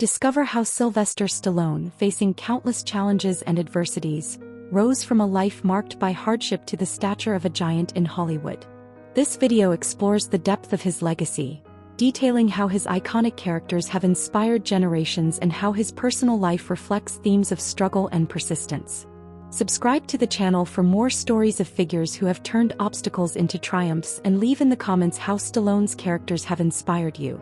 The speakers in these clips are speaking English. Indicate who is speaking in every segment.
Speaker 1: Discover how Sylvester Stallone, facing countless challenges and adversities, rose from a life marked by hardship to the stature of a giant in Hollywood. This video explores the depth of his legacy, detailing how his iconic characters have inspired generations and how his personal life reflects themes of struggle and persistence. Subscribe to the channel for more stories of figures who have turned obstacles into triumphs, and leave in the comments how Stallone's characters have inspired you.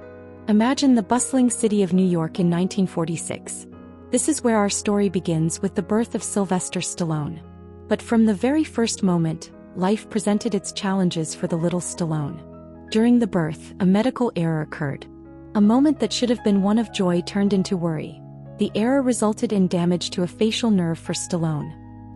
Speaker 1: Imagine the bustling city of New York in 1946. This is where our story begins, with the birth of Sylvester Stallone. But from the very first moment, life presented its challenges for the little Stallone. During the birth, a medical error occurred. A moment that should have been one of joy turned into worry. The error resulted in damage to a facial nerve for Stallone.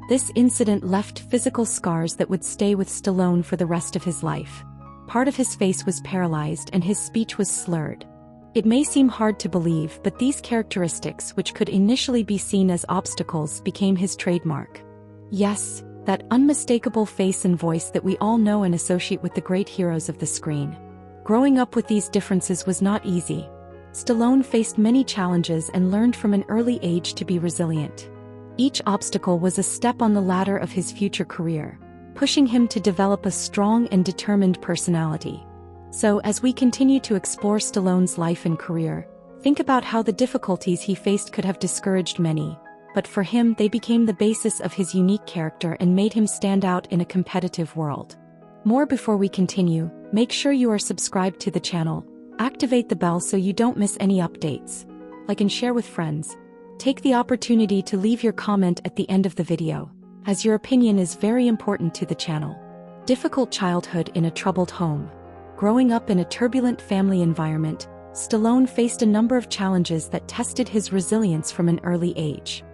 Speaker 1: This incident left physical scars that would stay with Stallone for the rest of his life. Part of his face was paralyzed and his speech was slurred. It may seem hard to believe, but these characteristics, which could initially be seen as obstacles, became his trademark. Yes, that unmistakable face and voice that we all know and associate with the great heroes of the screen. Growing up with these differences was not easy. Stallone faced many challenges and learned from an early age to be resilient. Each obstacle was a step on the ladder of his future career, pushing him to develop a strong and determined personality. So, as we continue to explore Stallone's life and career, think about how the difficulties he faced could have discouraged many, but for him they became the basis of his unique character and made him stand out in a competitive world. More before we continue, make sure you are subscribed to the channel, activate the bell so you don't miss any updates, like and share with friends. Take the opportunity to leave your comment at the end of the video, as your opinion is very important to the channel. Difficult childhood in a troubled home. Growing up in a turbulent family environment, Stallone faced a number of challenges that tested his resilience from an early age.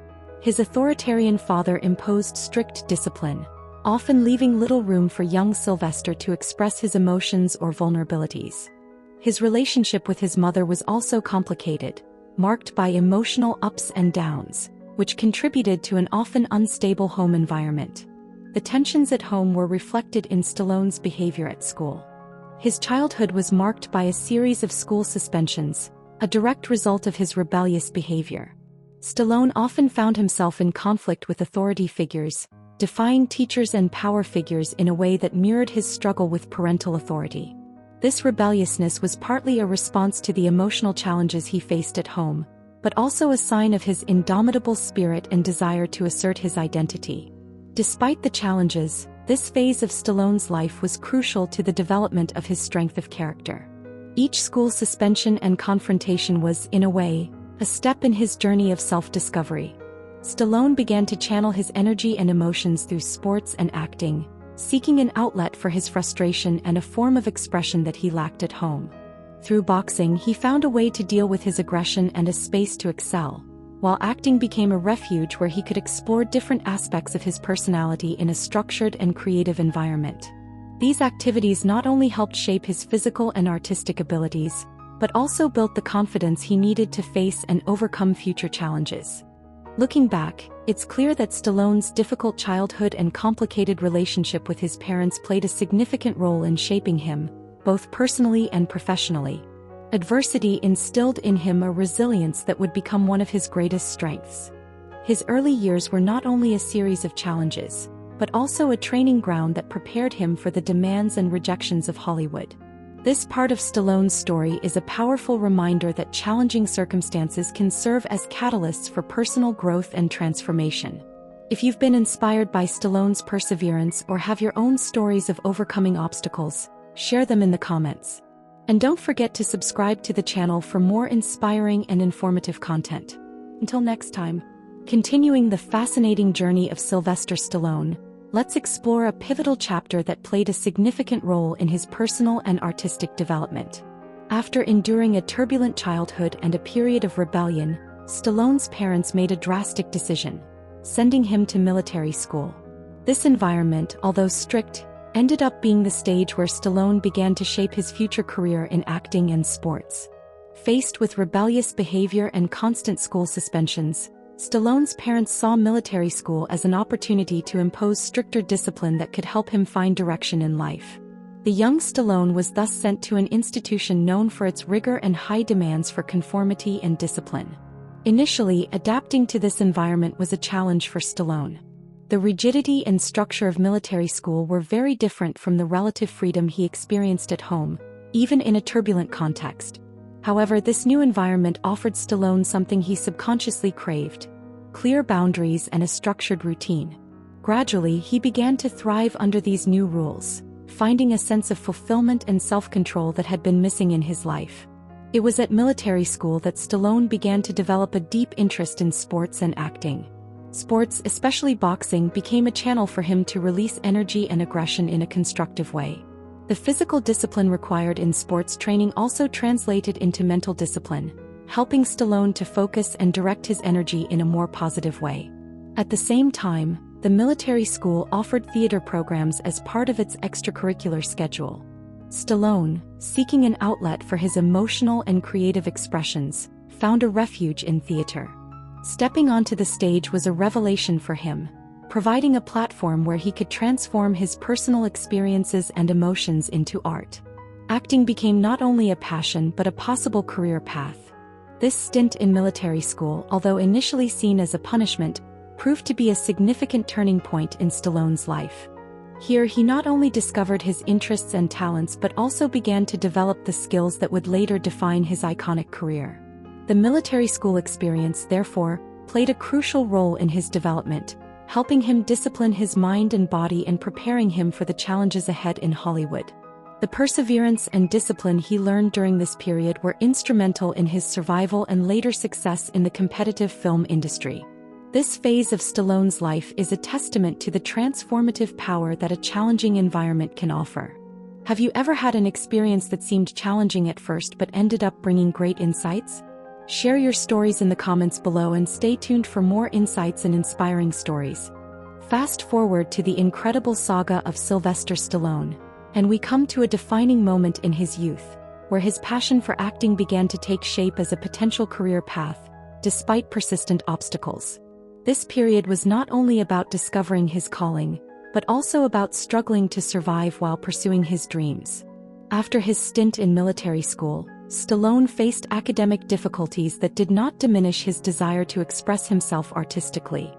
Speaker 1: His authoritarian father imposed strict discipline, often leaving little room for young Sylvester to express his emotions or vulnerabilities. His relationship with his mother was also complicated, marked by emotional ups and downs, which contributed to an often unstable home environment. The tensions at home were reflected in Stallone's behavior at school. His childhood was marked by a series of school suspensions, a direct result of his rebellious behavior. Stallone often found himself in conflict with authority figures, defying teachers and power figures in a way that mirrored his struggle with parental authority. This rebelliousness was partly a response to the emotional challenges he faced at home, but also a sign of his indomitable spirit and desire to assert his identity. Despite the challenges, this phase of Stallone's life was crucial to the development of his strength of character. Each school suspension and confrontation was, in a way, a step in his journey of self-discovery. Stallone began to channel his energy and emotions through sports and acting, seeking an outlet for his frustration and a form of expression that he lacked at home. Through boxing, he found a way to deal with his aggression and a space to excel, while acting became a refuge where he could explore different aspects of his personality in a structured and creative environment. These activities not only helped shape his physical and artistic abilities, but also built the confidence he needed to face and overcome future challenges. Looking back, it's clear that Stallone's difficult childhood and complicated relationship with his parents played a significant role in shaping him, both personally and professionally. Adversity instilled in him a resilience that would become one of his greatest strengths. His early years were not only a series of challenges, but also a training ground that prepared him for the demands and rejections of Hollywood. This part of Stallone's story is a powerful reminder that challenging circumstances can serve as catalysts for personal growth and transformation. If you've been inspired by Stallone's perseverance or have your own stories of overcoming obstacles, share them in the comments. And don't forget to subscribe to the channel for more inspiring and informative content. Until next time, continuing the fascinating journey of Sylvester Stallone, let's explore a pivotal chapter that played a significant role in his personal and artistic development. After enduring a turbulent childhood and a period of rebellion, Stallone's parents made a drastic decision, sending him to military school. This environment, although strict, ended up being the stage where Stallone began to shape his future career in acting and sports. Faced with rebellious behavior and constant school suspensions, Stallone's parents saw military school as an opportunity to impose stricter discipline that could help him find direction in life. The The young Stallone was thus sent to an institution known for its rigor and high demands for conformity and discipline. Initially, adapting to this environment was a challenge for Stallone. The rigidity and structure of military school were very different from the relative freedom he experienced at home, even in a turbulent context. However, this new environment offered Stallone something he subconsciously craved: clear boundaries and a structured routine. Gradually, he began to thrive under these new rules, finding a sense of fulfillment and self-control that had been missing in his life. It was at military school that Stallone began to develop a deep interest in sports and acting. Sports, especially boxing, became a channel for him to release energy and aggression in a constructive way. The physical discipline required in sports training also translated into mental discipline, helping Stallone to focus and direct his energy in a more positive way. At the same time, the military school offered theater programs as part of its extracurricular schedule. Stallone, seeking an outlet for his emotional and creative expressions, found a refuge in theater. Stepping onto the stage was a revelation for him, providing a platform where he could transform his personal experiences and emotions into art. Acting became not only a passion but a possible career path. This stint in military school, although initially seen as a punishment, proved to be a significant turning point in Stallone's life. Here he not only discovered his interests and talents but also began to develop the skills that would later define his iconic career. The military school experience, therefore, played a crucial role in his development, helping him discipline his mind and body and preparing him for the challenges ahead in Hollywood. The perseverance and discipline he learned during this period were instrumental in his survival and later success in the competitive film industry. This phase of Stallone's life is a testament to the transformative power that a challenging environment can offer. Have you ever had an experience that seemed challenging at first but ended up bringing great insights? Share your stories in the comments below and stay tuned for more insights and inspiring stories. Fast forward to the incredible saga of Sylvester Stallone, and we come to a defining moment in his youth, where his passion for acting began to take shape as a potential career path, despite persistent obstacles. This period was not only about discovering his calling, but also about struggling to survive while pursuing his dreams. After his stint in military school, Stallone faced academic difficulties that did not diminish his desire to express himself artistically.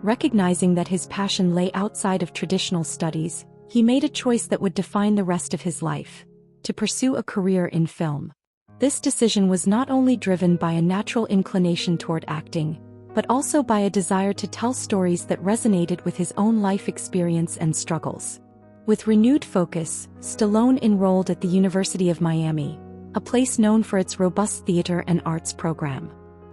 Speaker 1: Recognizing that his passion lay outside of traditional studies, he made a choice that would define the rest of his life: to pursue a career in film. This decision was not only driven by a natural inclination toward acting, but also by a desire to tell stories that resonated with his own life experience and struggles. With renewed focus, Stallone enrolled at the University of Miami, a place known for its robust theater and arts program.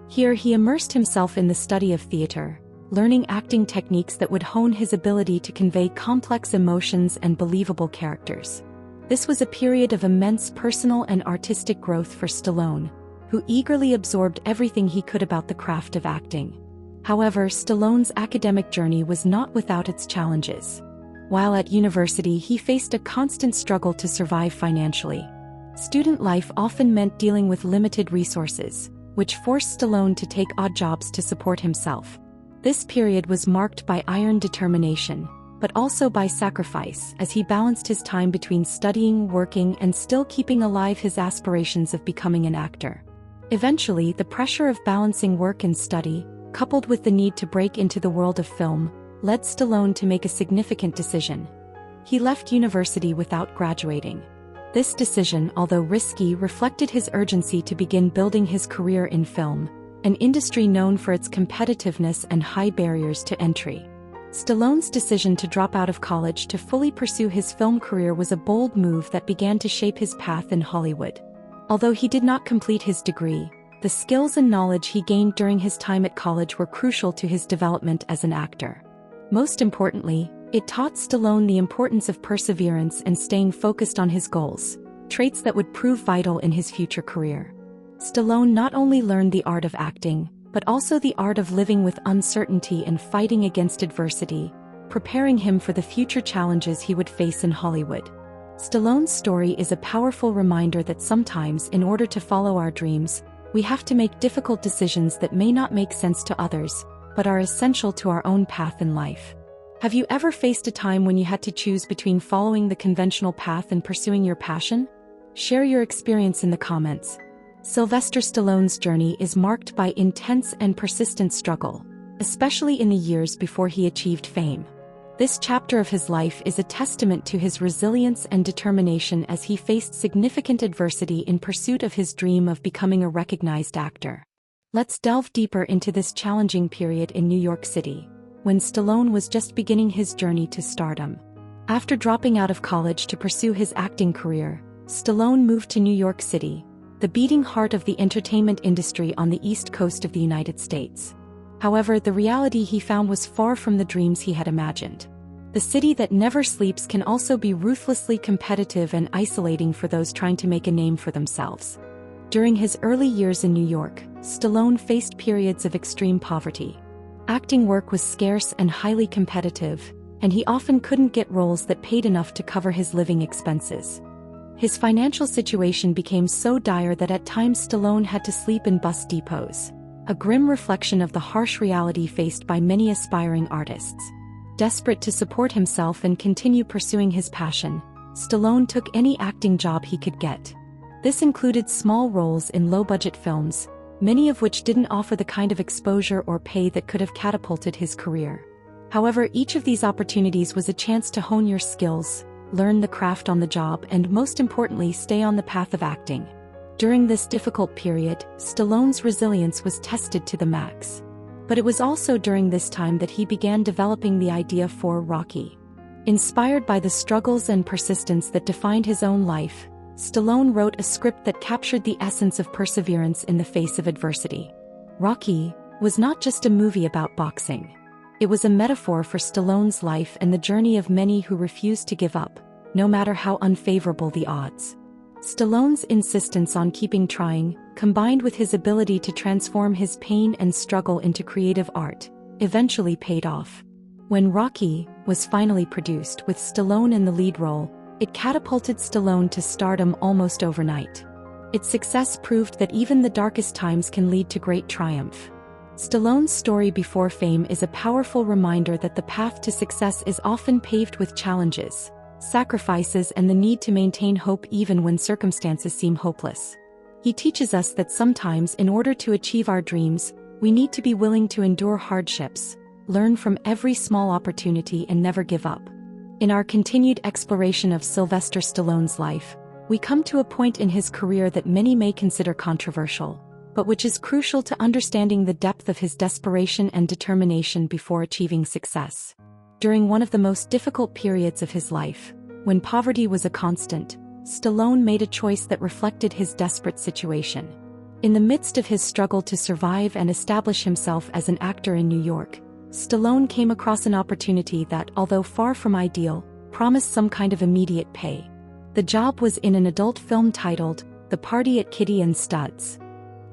Speaker 1: Here he immersed himself in the study of theater, learning acting techniques that would hone his ability to convey complex emotions and believable characters. This was a period of immense personal and artistic growth for Stallone, who eagerly absorbed everything he could about the craft of acting. However, Stallone's academic journey was not without its challenges. While at university, he faced a constant struggle to survive financially. Student life often meant dealing with limited resources, which forced Stallone to take odd jobs to support himself. This period was marked by iron determination, but also by sacrifice, as he balanced his time between studying, working, and still keeping alive his aspirations of becoming an actor. Eventually, the pressure of balancing work and study, coupled with the need to break into the world of film, led Stallone to make a significant decision. He left university without graduating. This decision, although risky, reflected his urgency to begin building his career in film, an industry known for its competitiveness and high barriers to entry. Stallone's decision to drop out of college to fully pursue his film career was a bold move that began to shape his path in Hollywood. Although he did not complete his degree, the skills and knowledge he gained during his time at college were crucial to his development as an actor. Most importantly, it taught Stallone the importance of perseverance and staying focused on his goals, traits that would prove vital in his future career. Stallone not only learned the art of acting, but also the art of living with uncertainty and fighting against adversity, preparing him for the future challenges he would face in Hollywood. Stallone's story is a powerful reminder that sometimes, in order to follow our dreams, we have to make difficult decisions that may not make sense to others, but are essential to our own path in life. Have you ever faced a time when you had to choose between following the conventional path and pursuing your passion? Share your experience in the comments. Sylvester Stallone's journey is marked by intense and persistent struggle, especially in the years before he achieved fame. This chapter of his life is a testament to his resilience and determination as he faced significant adversity in pursuit of his dream of becoming a recognized actor. Let's delve deeper into this challenging period in New York City, when Stallone was just beginning his journey to stardom. After dropping out of college to pursue his acting career, Stallone moved to New York City, the beating heart of the entertainment industry on the East Coast of the United States. However, the reality he found was far from the dreams he had imagined. The city that never sleeps can also be ruthlessly competitive and isolating for those trying to make a name for themselves. During his early years in New York, Stallone faced periods of extreme poverty. Acting work was scarce and highly competitive, and he often couldn't get roles that paid enough to cover his living expenses. His financial situation became so dire that at times Stallone had to sleep in bus depots, a grim reflection of the harsh reality faced by many aspiring artists. Desperate to support himself and continue pursuing his passion, Stallone took any acting job he could get. This included small roles in low-budget films, many of which didn't offer the kind of exposure or pay that could have catapulted his career. However, each of these opportunities was a chance to hone your skills, learn the craft on the job, and most importantly, stay on the path of acting. During this difficult period, Stallone's resilience was tested to the max. But it was also during this time that he began developing the idea for Rocky. Inspired by the struggles and persistence that defined his own life, Stallone wrote a script that captured the essence of perseverance in the face of adversity. Rocky was not just a movie about boxing. It was a metaphor for Stallone's life and the journey of many who refused to give up, no matter how unfavorable the odds. Stallone's insistence on keeping trying, combined with his ability to transform his pain and struggle into creative art, eventually paid off. When Rocky was finally produced with Stallone in the lead role, it catapulted Stallone to stardom almost overnight. Its success proved that even the darkest times can lead to great triumph. Stallone's story before fame is a powerful reminder that the path to success is often paved with challenges, sacrifices, and the need to maintain hope even when circumstances seem hopeless. He teaches us that sometimes, in order to achieve our dreams, we need to be willing to endure hardships, learn from every small opportunity, and never give up. In our continued exploration of Sylvester Stallone's life, we come to a point in his career that many may consider controversial, but which is crucial to understanding the depth of his desperation and determination before achieving success. During one of the most difficult periods of his life, when poverty was a constant, Stallone made a choice that reflected his desperate situation. In the midst of his struggle to survive and establish himself as an actor in New York, Stallone came across an opportunity that, although far from ideal, promised some kind of immediate pay. The job was in an adult film titled The Party at Kitty and Studs.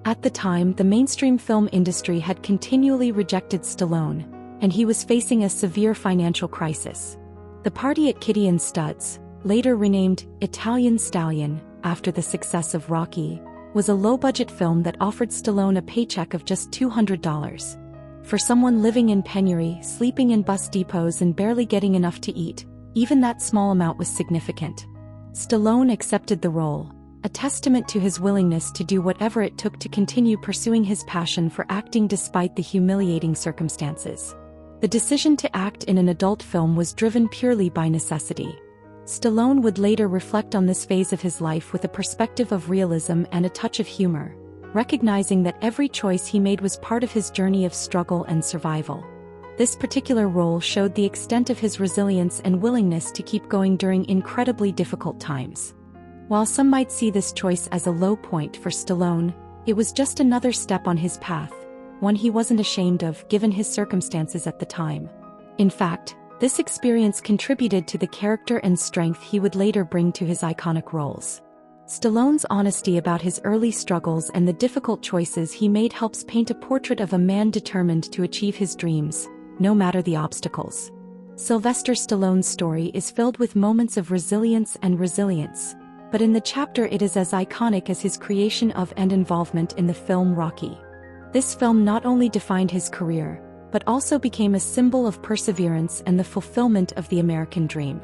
Speaker 1: At the time, the mainstream film industry had continually rejected Stallone, and he was facing a severe financial crisis. The Party at Kitty and Studs, later renamed Italian Stallion after the success of Rocky, was a low-budget film that offered Stallone a paycheck of just $200. For someone living in penury, sleeping in bus depots, and barely getting enough to eat, even that small amount was significant. Stallone accepted the role, a testament to his willingness to do whatever it took to continue pursuing his passion for acting despite the humiliating circumstances. The decision to act in an adult film was driven purely by necessity. Stallone would later reflect on this phase of his life with a perspective of realism and a touch of humor, recognizing that every choice he made was part of his journey of struggle and survival. This particular role showed the extent of his resilience and willingness to keep going during incredibly difficult times. While some might see this choice as a low point for Stallone, it was just another step on his path, one he wasn't ashamed of given his circumstances at the time. In fact, this experience contributed to the character and strength he would later bring to his iconic roles. Stallone's honesty about his early struggles and the difficult choices he made helps paint a portrait of a man determined to achieve his dreams, no matter the obstacles. Sylvester Stallone's story is filled with moments of resilience, but in the chapter it is as iconic as his creation of and involvement in the film Rocky. This film not only defined his career, but also became a symbol of perseverance and the fulfillment of the American dream.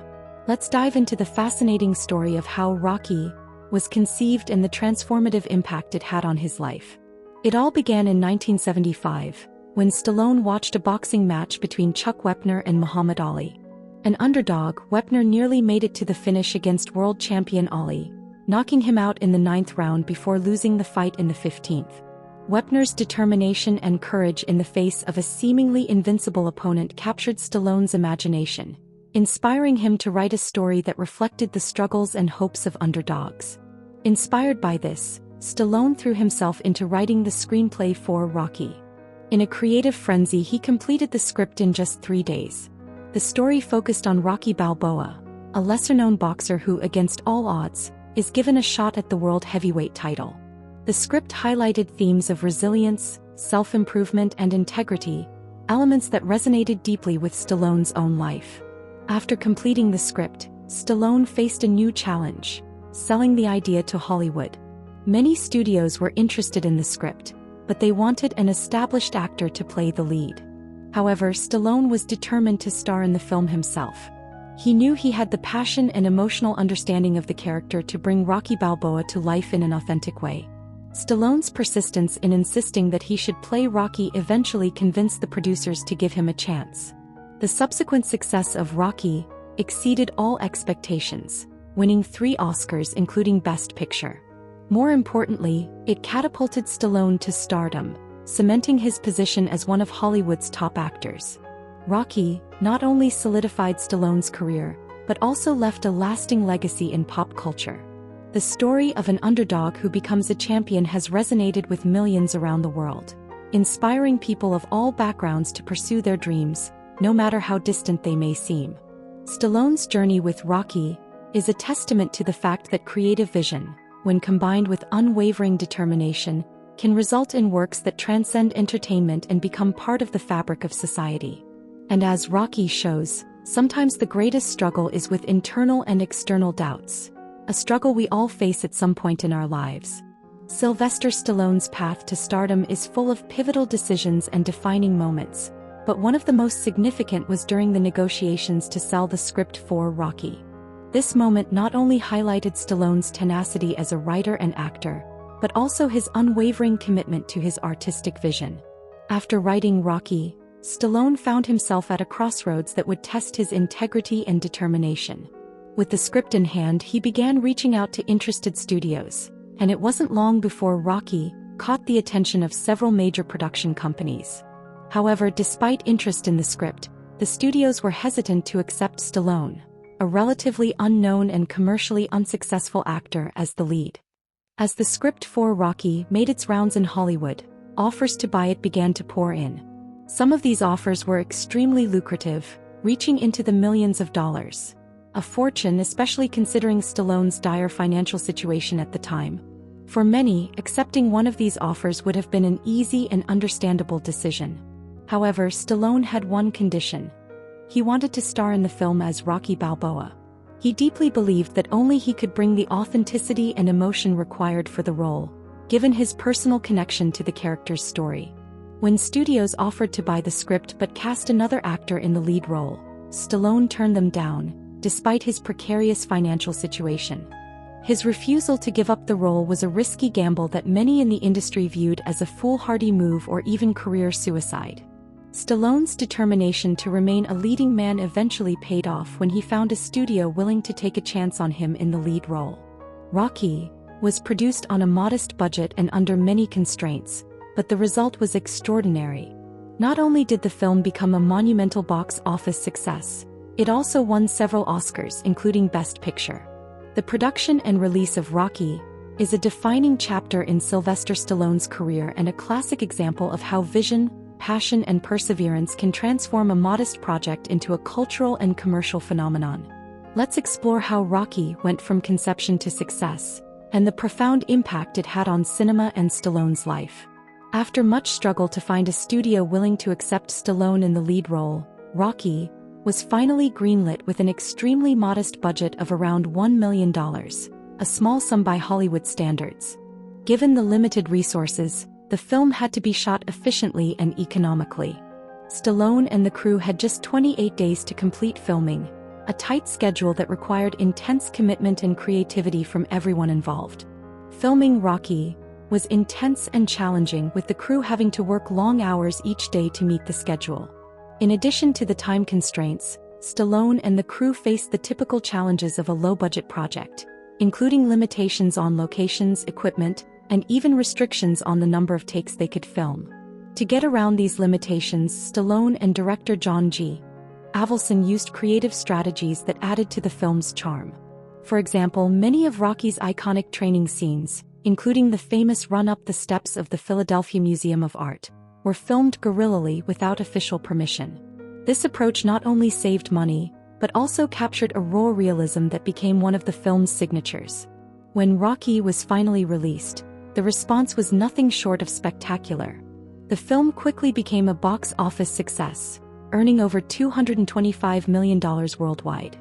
Speaker 1: Let's dive into the fascinating story of how Rocky was conceived and the transformative impact it had on his life. It all began in 1975, when Stallone watched a boxing match between Chuck Wepner and Muhammad Ali. An underdog, Wepner nearly made it to the finish against world champion Ali, knocking him out in the 9th round before losing the fight in the 15th. Wepner's determination and courage in the face of a seemingly invincible opponent captured Stallone's imagination, inspiring him to write a story that reflected the struggles and hopes of underdogs. Inspired by this, Stallone threw himself into writing the screenplay for Rocky. In a creative frenzy, he completed the script in just 3 days. The story focused on Rocky Balboa, a lesser-known boxer who, against all odds, is given a shot at the world heavyweight title. The script highlighted themes of resilience, self-improvement, and integrity, elements that resonated deeply with Stallone's own life. After completing the script, Stallone faced a new challenge: selling the idea to Hollywood. Many studios were interested in the script, but they wanted an established actor to play the lead. However, Stallone was determined to star in the film himself. He knew he had the passion and emotional understanding of the character to bring Rocky Balboa to life in an authentic way. Stallone's persistence in insisting that he should play Rocky eventually convinced the producers to give him a chance. The subsequent success of Rocky exceeded all expectations, winning 3 Oscars including Best Picture. More importantly, it catapulted Stallone to stardom, cementing his position as one of Hollywood's top actors. Rocky not only solidified Stallone's career, but also left a lasting legacy in pop culture. The story of an underdog who becomes a champion has resonated with millions around the world, inspiring people of all backgrounds to pursue their dreams, no matter how distant they may seem. Stallone's journey with Rocky is a testament to the fact that creative vision, when combined with unwavering determination, can result in works that transcend entertainment and become part of the fabric of society. And as Rocky shows, sometimes the greatest struggle is with internal and external doubts, a struggle we all face at some point in our lives. Sylvester Stallone's path to stardom is full of pivotal decisions and defining moments, but one of the most significant was during the negotiations to sell the script for Rocky. This moment not only highlighted Stallone's tenacity as a writer and actor, but also his unwavering commitment to his artistic vision. After writing Rocky, Stallone found himself at a crossroads that would test his integrity and determination. With the script in hand, he began reaching out to interested studios, and it wasn't long before Rocky caught the attention of several major production companies. However, despite interest in the script, the studios were hesitant to accept Stallone, a relatively unknown and commercially unsuccessful actor, as the lead. As the script for Rocky made its rounds in Hollywood, offers to buy it began to pour in. Some of these offers were extremely lucrative, reaching into the millions of dollars. A fortune, especially considering Stallone's dire financial situation at the time. For many, accepting one of these offers would have been an easy and understandable decision. However, Stallone had one condition. He wanted to star in the film as Rocky Balboa. He deeply believed that only he could bring the authenticity and emotion required for the role, given his personal connection to the character's story. When studios offered to buy the script but cast another actor in the lead role, Stallone turned them down, despite his precarious financial situation. His refusal to give up the role was a risky gamble that many in the industry viewed as a foolhardy move or even career suicide. Stallone's determination to remain a leading man eventually paid off when he found a studio willing to take a chance on him in the lead role. Rocky was produced on a modest budget and under many constraints, but the result was extraordinary. Not only did the film become a monumental box office success, it also won several Oscars, including Best Picture. The production and release of Rocky is a defining chapter in Sylvester Stallone's career and a classic example of how vision, passion, and perseverance can transform a modest project into a cultural and commercial phenomenon. Let's explore how Rocky went from conception to success, and the profound impact it had on cinema and Stallone's life. After much struggle to find a studio willing to accept Stallone in the lead role, Rocky was finally greenlit with an extremely modest budget of around $1 million, a small sum by Hollywood standards. Given the limited resources, the film had to be shot efficiently and economically. Stallone and the crew had just 28 days to complete filming, a tight schedule that required intense commitment and creativity from everyone involved. Filming Rocky was intense and challenging, with the crew having to work long hours each day to meet the schedule. In addition to the time constraints, Stallone and the crew faced the typical challenges of a low-budget project, including limitations on locations, equipment, and even restrictions on the number of takes they could film. To get around these limitations, Stallone and director John G. Avildsen used creative strategies that added to the film's charm. For example, many of Rocky's iconic training scenes, including the famous run up the steps of the Philadelphia Museum of Art, were filmed guerrillarily without official permission. This approach not only saved money, but also captured a raw realism that became one of the film's signatures. When Rocky was finally released, the response was nothing short of spectacular. The film quickly became a box office success, earning over $225 million worldwide.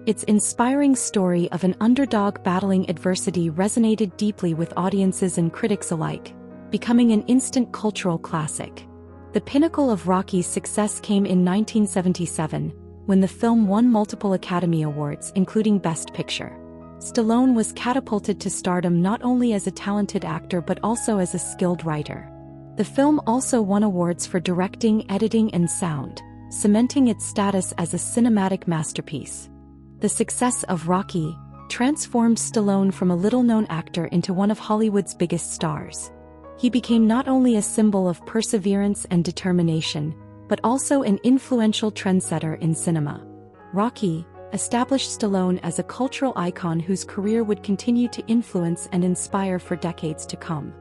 Speaker 1: Its inspiring story of an underdog battling adversity resonated deeply with audiences and critics alike, becoming an instant cultural classic. The pinnacle of Rocky's success came in 1977, when the film won multiple Academy Awards, including Best Picture. Stallone was catapulted to stardom not only as a talented actor but also as a skilled writer. The film also won awards for directing, editing, and sound, cementing its status as a cinematic masterpiece. The success of Rocky transformed Stallone from a little-known actor into one of Hollywood's biggest stars. He became not only a symbol of perseverance and determination, but also an influential trendsetter in cinema. Rocky established Stallone as a cultural icon whose career would continue to influence and inspire for decades to come.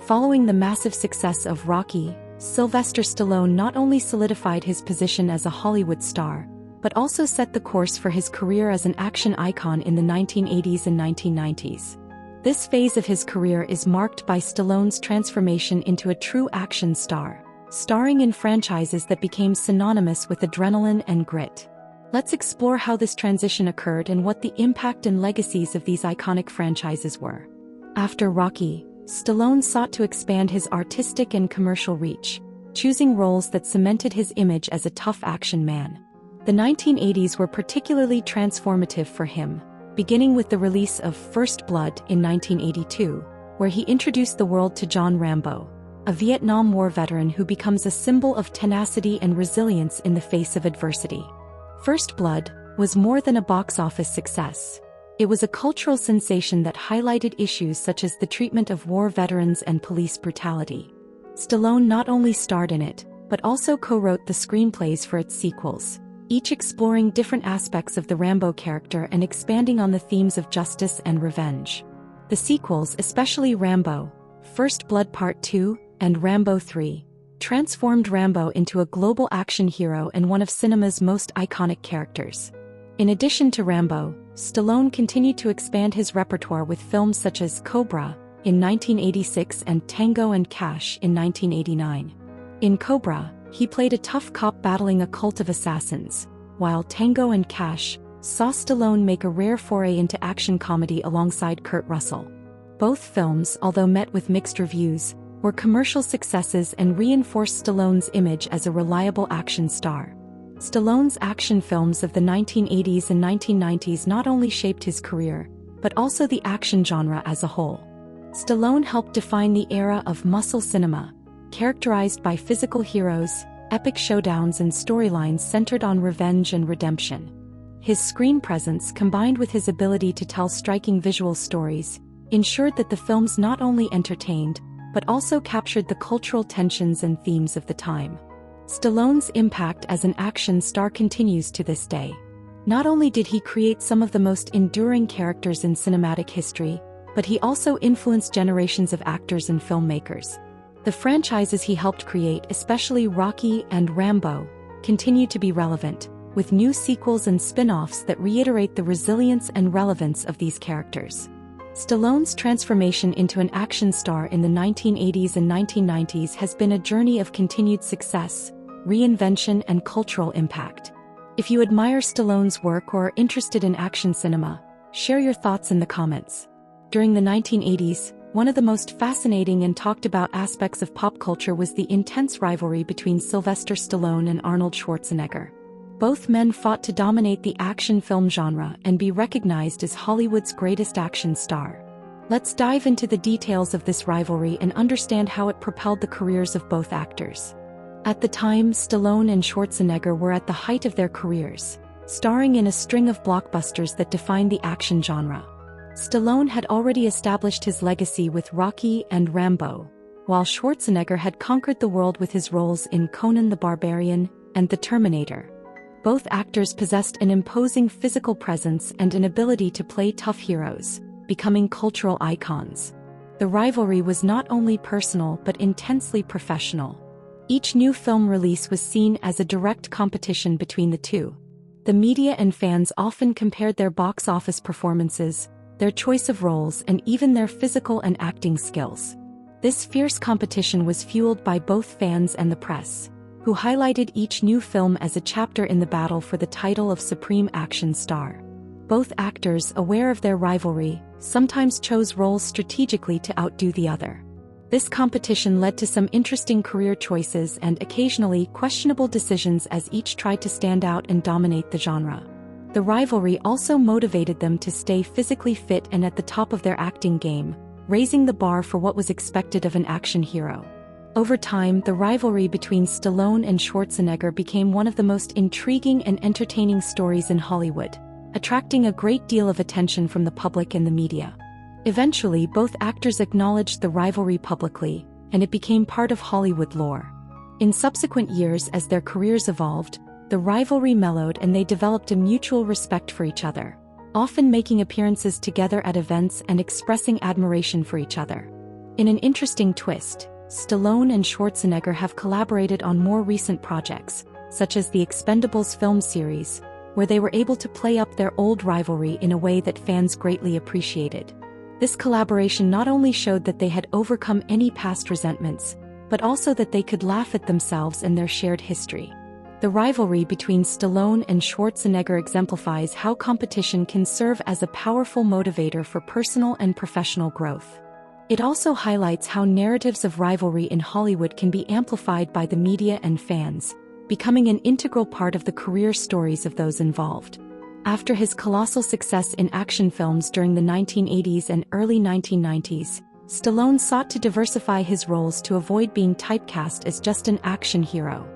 Speaker 1: Following the massive success of Rocky, Sylvester Stallone not only solidified his position as a Hollywood star, but also set the course for his career as an action icon in the 1980s and 1990s. This phase of his career is marked by Stallone's transformation into a true action star, starring in franchises that became synonymous with adrenaline and grit. Let's explore how this transition occurred and what the impact and legacies of these iconic franchises were. After Rocky, Stallone sought to expand his artistic and commercial reach, choosing roles that cemented his image as a tough action man. The 1980s were particularly transformative for him, beginning with the release of First Blood in 1982, where he introduced the world to John Rambo, a Vietnam War veteran who becomes a symbol of tenacity and resilience in the face of adversity. First Blood was more than a box office success. It was a cultural sensation that highlighted issues such as the treatment of war veterans and police brutality. Stallone not only starred in it, but also co-wrote the screenplays for its sequels, each exploring different aspects of the Rambo character and expanding on the themes of justice and revenge. The sequels, especially Rambo, First Blood Part 2, and Rambo 3, transformed Rambo into a global action hero and one of cinema's most iconic characters. In addition to Rambo, Stallone continued to expand his repertoire with films such as Cobra in 1986 and Tango and Cash in 1989. In Cobra, he played a tough cop battling a cult of assassins, while Tango and Cash saw Stallone make a rare foray into action comedy alongside Kurt Russell. Both films, although met with mixed reviews, were commercial successes and reinforced Stallone's image as a reliable action star. Stallone's action films of the 1980s and 1990s not only shaped his career, but also the action genre as a whole. Stallone helped define the era of muscle cinema, characterized by physical heroes, epic showdowns and storylines centered on revenge and redemption. His screen presence, combined with his ability to tell striking visual stories, ensured that the films not only entertained, but also captured the cultural tensions and themes of the time. Stallone's impact as an action star continues to this day. Not only did he create some of the most enduring characters in cinematic history, but he also influenced generations of actors and filmmakers. The franchises he helped create, especially Rocky and Rambo, continue to be relevant, with new sequels and spin-offs that reiterate the resilience and relevance of these characters. Stallone's transformation into an action star in the 1980s and 1990s has been a journey of continued success, reinvention, and cultural impact. If you admire Stallone's work or are interested in action cinema, share your thoughts in the comments. During the 1980s, One of the most fascinating and talked about aspects of pop culture was the intense rivalry between Sylvester Stallone and Arnold Schwarzenegger. Both men fought to dominate the action film genre and be recognized as Hollywood's greatest action star. Let's dive into the details of this rivalry and understand how it propelled the careers of both actors. At the time, Stallone and Schwarzenegger were at the height of their careers, starring in a string of blockbusters that defined the action genre. Stallone had already established his legacy with Rocky and Rambo, while Schwarzenegger had conquered the world with his roles in Conan the Barbarian and The Terminator. Both actors possessed an imposing physical presence and an ability to play tough heroes, becoming cultural icons. The rivalry was not only personal but intensely professional. Each new film release was seen as a direct competition between the two. The media and fans often compared their box office performances, their choice of roles, and even their physical and acting skills. This fierce competition was fueled by both fans and the press, who highlighted each new film as a chapter in the battle for the title of Supreme Action Star. Both actors, aware of their rivalry, sometimes chose roles strategically to outdo the other. This competition led to some interesting career choices and occasionally questionable decisions as each tried to stand out and dominate the genre. The rivalry also motivated them to stay physically fit and at the top of their acting game, raising the bar for what was expected of an action hero. Over time, the rivalry between Stallone and Schwarzenegger became one of the most intriguing and entertaining stories in Hollywood, attracting a great deal of attention from the public and the media. Eventually, both actors acknowledged the rivalry publicly, and it became part of Hollywood lore. In subsequent years, as their careers evolved, the rivalry mellowed and they developed a mutual respect for each other, often making appearances together at events and expressing admiration for each other. In an interesting twist, Stallone and Schwarzenegger have collaborated on more recent projects, such as the Expendables film series, where they were able to play up their old rivalry in a way that fans greatly appreciated. This collaboration not only showed that they had overcome any past resentments, but also that they could laugh at themselves and their shared history. The rivalry between Stallone and Schwarzenegger exemplifies how competition can serve as a powerful motivator for personal and professional growth. It also highlights how narratives of rivalry in Hollywood can be amplified by the media and fans, becoming an integral part of the career stories of those involved. After his colossal success in action films during the 1980s and early 1990s, Stallone sought to diversify his roles to avoid being typecast as just an action hero.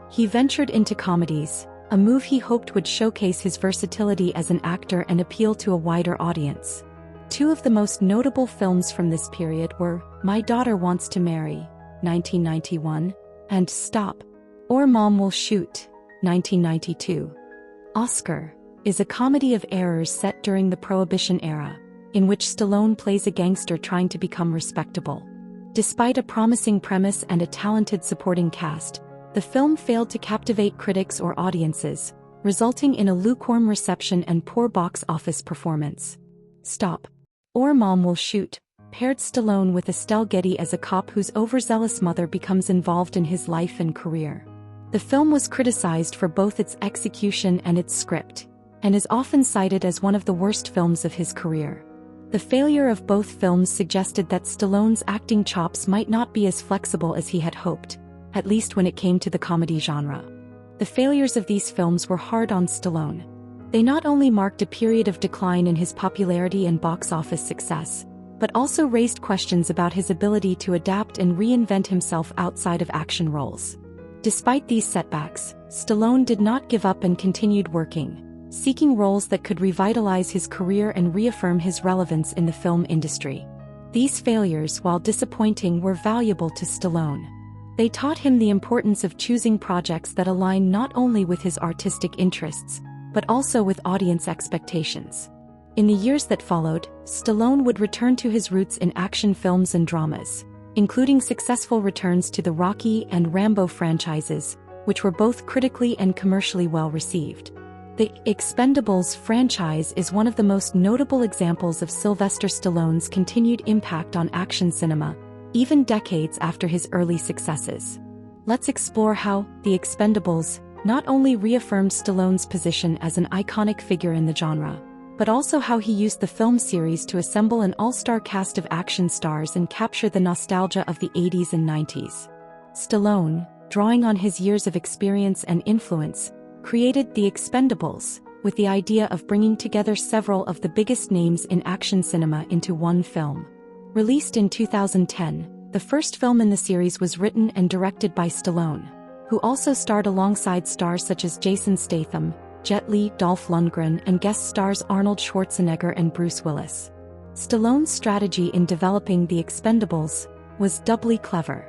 Speaker 1: He ventured into comedies, a move he hoped would showcase his versatility as an actor and appeal to a wider audience. Two of the most notable films from this period were My Daughter Wants to Marry, 1991, and Stop, or Mom Will Shoot, 1992. Oscar is a comedy of errors set during the Prohibition era, in which Stallone plays a gangster trying to become respectable. Despite a promising premise and a talented supporting cast, the film failed to captivate critics or audiences, resulting in a lukewarm reception and poor box office performance. Stop, or Mom Will Shoot, paired Stallone with Estelle Getty as a cop whose overzealous mother becomes involved in his life and career. The film was criticized for both its execution and its script, and is often cited as one of the worst films of his career. The failure of both films suggested that Stallone's acting chops might not be as flexible as he had hoped, at least when it came to the comedy genre. The failures of these films were hard on Stallone. They not only marked a period of decline in his popularity and box office success, but also raised questions about his ability to adapt and reinvent himself outside of action roles. Despite these setbacks, Stallone did not give up and continued working, seeking roles that could revitalize his career and reaffirm his relevance in the film industry. These failures, while disappointing, were valuable to Stallone. They taught him the importance of choosing projects that align not only with his artistic interests, but also with audience expectations. In the years that followed, Stallone would return to his roots in action films and dramas, including successful returns to the Rocky and Rambo franchises, which were both critically and commercially well received. The Expendables franchise is one of the most notable examples of Sylvester Stallone's continued impact on action cinema, even decades after his early successes. Let's explore how The Expendables not only reaffirmed Stallone's position as an iconic figure in the genre, but also how he used the film series to assemble an all-star cast of action stars and capture the nostalgia of the 80s and 90s. Stallone, drawing on his years of experience and influence, created The Expendables, with the idea of bringing together several of the biggest names in action cinema into one film. Released in 2010, the first film in the series was written and directed by Stallone, who also starred alongside stars such as Jason Statham, Jet Li, Dolph Lundgren, and guest stars Arnold Schwarzenegger and Bruce Willis. Stallone's strategy in developing The Expendables was doubly clever.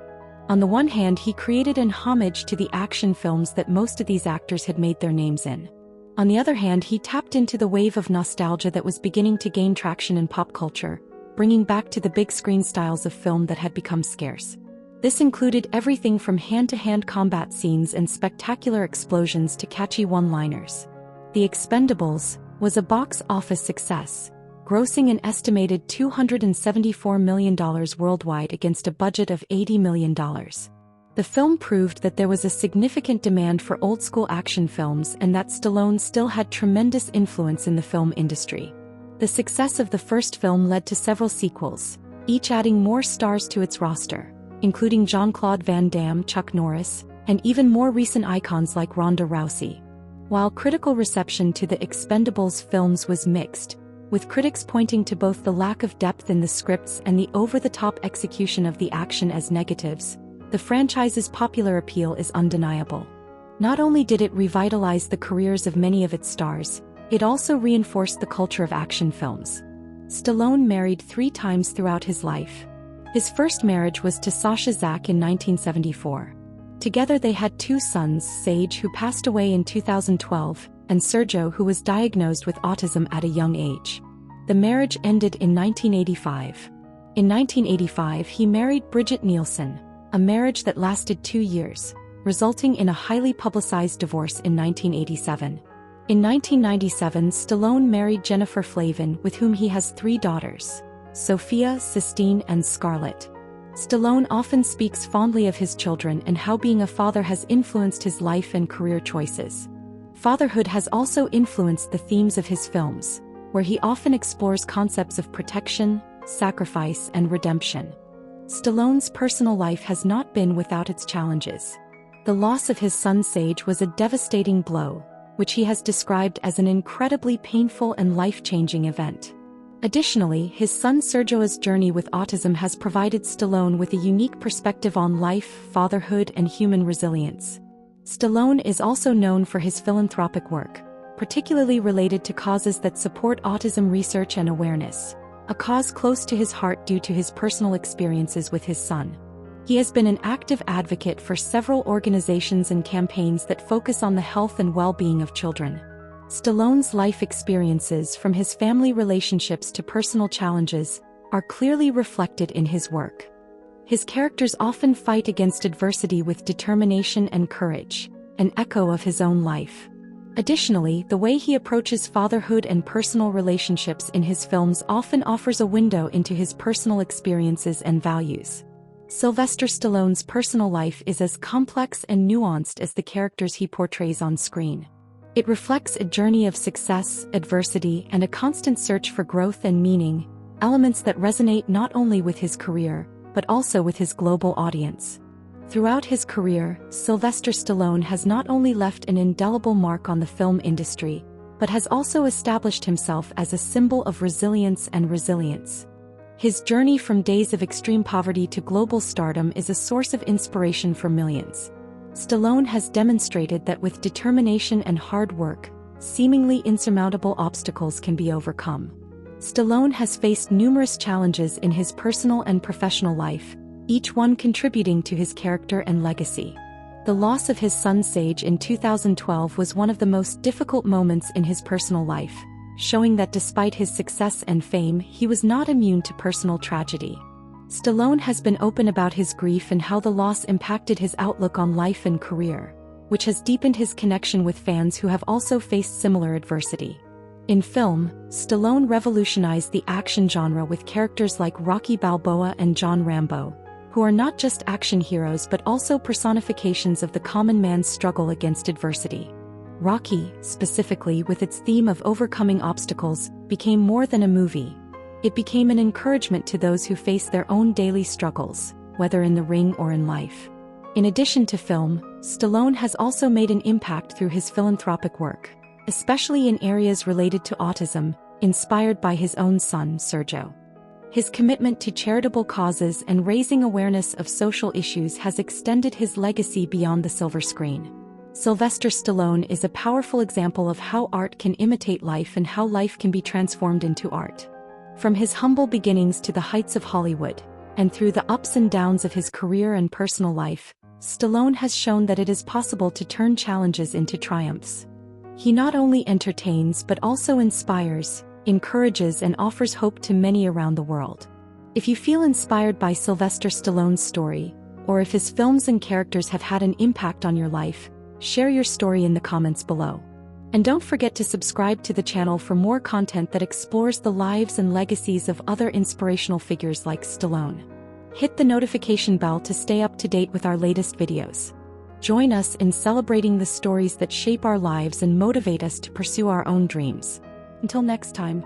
Speaker 1: On the one hand, he created an homage to the action films that most of these actors had made their names in. On the other hand, he tapped into the wave of nostalgia that was beginning to gain traction in pop culture, bringing back to the big screen styles of film that had become scarce. This included everything from hand-to-hand combat scenes and spectacular explosions to catchy one-liners. The Expendables was a box office success, grossing an estimated $274 million worldwide against a budget of $80 million. The film proved that there was a significant demand for old-school action films and that Stallone still had tremendous influence in the film industry. The success of the first film led to several sequels, each adding more stars to its roster, including Jean-Claude Van Damme, Chuck Norris, and even more recent icons like Ronda Rousey. While critical reception to the Expendables films was mixed, with critics pointing to both the lack of depth in the scripts and the over-the-top execution of the action as negatives, the franchise's popular appeal is undeniable. Not only did it revitalize the careers of many of its stars, it also reinforced the culture of action films. Stallone married 3 times throughout his life. His first marriage was to Sasha Zack in 1974. Together they had 2 sons, Sage, who passed away in 2012, and Sergio, who was diagnosed with autism at a young age. The marriage ended in 1985. In 1985 he married Bridget Nielsen, a marriage that lasted 2 years, resulting in a highly publicized divorce in 1987. In 1997 Stallone married Jennifer Flavin, with whom he has 3 daughters, Sophia, Sistine, and Scarlett. Stallone often speaks fondly of his children and how being a father has influenced his life and career choices. Fatherhood has also influenced the themes of his films, where he often explores concepts of protection, sacrifice, and redemption. Stallone's personal life has not been without its challenges. The loss of his son Sage was a devastating blow, which he has described as an incredibly painful and life-changing event. Additionally, his son Sergio's journey with autism has provided Stallone with a unique perspective on life, fatherhood, and human resilience. Stallone is also known for his philanthropic work, particularly related to causes that support autism research and awareness, a cause close to his heart due to his personal experiences with his son. He has been an active advocate for several organizations and campaigns that focus on the health and well-being of children. Stallone's life experiences, from his family relationships to personal challenges, are clearly reflected in his work. His characters often fight against adversity with determination and courage, an echo of his own life. Additionally, the way he approaches fatherhood and personal relationships in his films often offers a window into his personal experiences and values. Sylvester Stallone's personal life is as complex and nuanced as the characters he portrays on screen. It reflects a journey of success, adversity, and a constant search for growth and meaning, elements that resonate not only with his career, but also with his global audience. Throughout his career, Sylvester Stallone has not only left an indelible mark on the film industry, but has also established himself as a symbol of resilience and resilience. His journey from days of extreme poverty to global stardom is a source of inspiration for millions. Stallone has demonstrated that with determination and hard work, seemingly insurmountable obstacles can be overcome. Stallone has faced numerous challenges in his personal and professional life, each one contributing to his character and legacy. The loss of his son Sage in 2012 was one of the most difficult moments in his personal life, showing that despite his success and fame, he was not immune to personal tragedy. Stallone has been open about his grief and how the loss impacted his outlook on life and career, which has deepened his connection with fans who have also faced similar adversity. In film, Stallone revolutionized the action genre with characters like Rocky Balboa and John Rambo, who are not just action heroes but also personifications of the common man's struggle against adversity. Rocky, specifically with its theme of overcoming obstacles, became more than a movie. It became an encouragement to those who face their own daily struggles, whether in the ring or in life. In addition to film, Stallone has also made an impact through his philanthropic work, especially in areas related to autism, inspired by his own son, Sergio. His commitment to charitable causes and raising awareness of social issues has extended his legacy beyond the silver screen. Sylvester Stallone is a powerful example of how art can imitate life and how life can be transformed into art. From his humble beginnings to the heights of Hollywood, and through the ups and downs of his career and personal life, Stallone has shown that it is possible to turn challenges into triumphs. He not only entertains but also inspires, encourages and offers hope to many around the world. If you feel inspired by Sylvester Stallone's story, or if his films and characters have had an impact on your life, share your story in the comments below. And don't forget to subscribe to the channel for more content that explores the lives and legacies of other inspirational figures like Stallone. Hit the notification bell to stay up to date with our latest videos. Join us in celebrating the stories that shape our lives and motivate us to pursue our own dreams. Until next time.